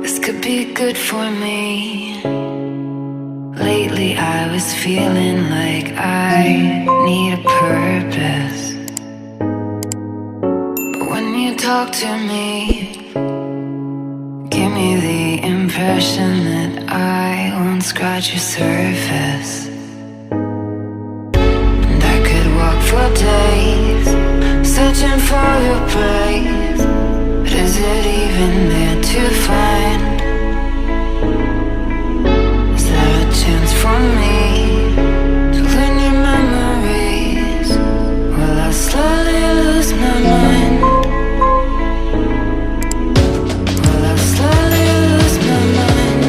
This could be good for me. Lately I was feeling like I need a purpose. But when you talk to me, give me the impression that I won't scratch your surface. And I could walk for days, searching for your praise. But is it even there to find? Is there a chance for me to learn your memories? Will I slowly lose my mind? Will I slowly lose my mind?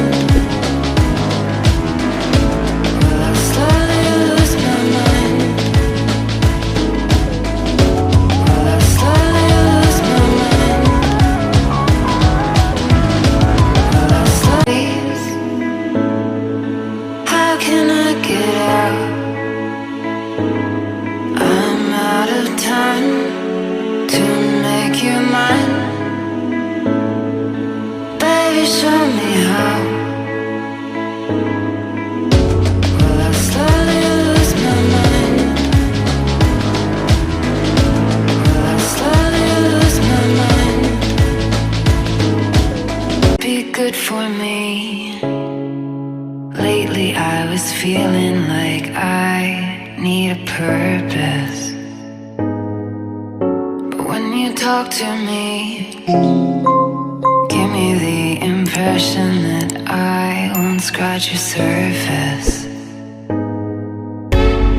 Will I slowly lose my mind? Will I slowly lose my mind? Will I slowly? How can I get out? I'm out of time to make you mine. Baby, show me how. Will I slowly lose my mind? Will I slowly lose my mind? Be good for me. Lately I was feeling like I need a purpose. But when you talk to me, give me the impression that I won't scratch your surface.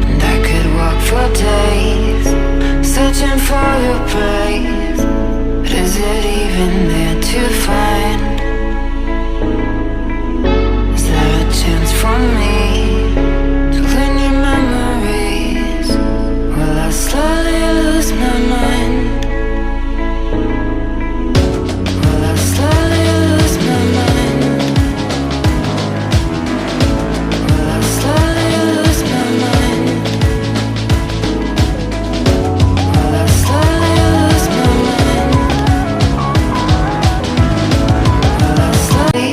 And I could walk for days, searching for your praise. But is it even there to find? Is there a chance for me to learn your memories? Will I slowly lose my mind? Will I slowly lose my mind? Will I slowly lose my mind? Will I slowly lose my mind? Will I slowly?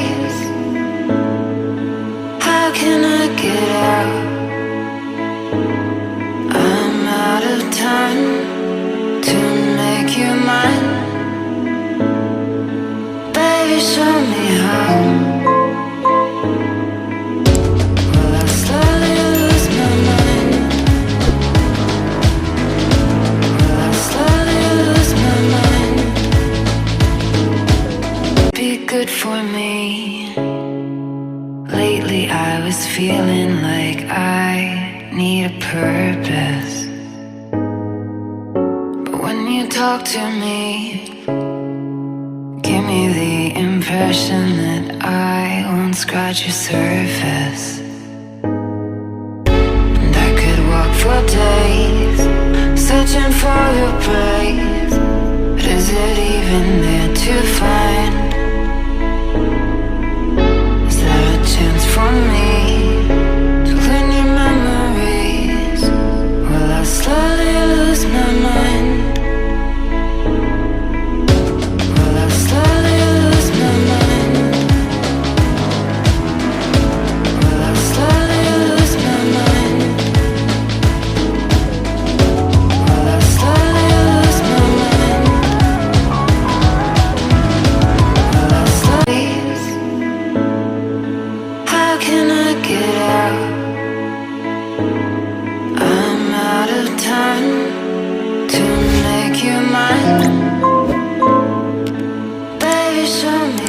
How can I get out? I'm out of time to make you mine. Baby, show me how. Will I slowly lose my mind? Will I slowly lose my mind? Be good for me. Lately I was feeling like I need a purpose. But when you talk to me, give me the impression that I won't scratch your surface. And I could walk for days, searching for your praise. But is it even there to find? Is there a chance for me to learn your memories? Will I slowly lose my mind? Will I slowly lose my mind? Will I slowly lose my mind? Will I slowly lose my mind? Will I slowly? How can I get out? I'm out of time to make you mine. Baby, show me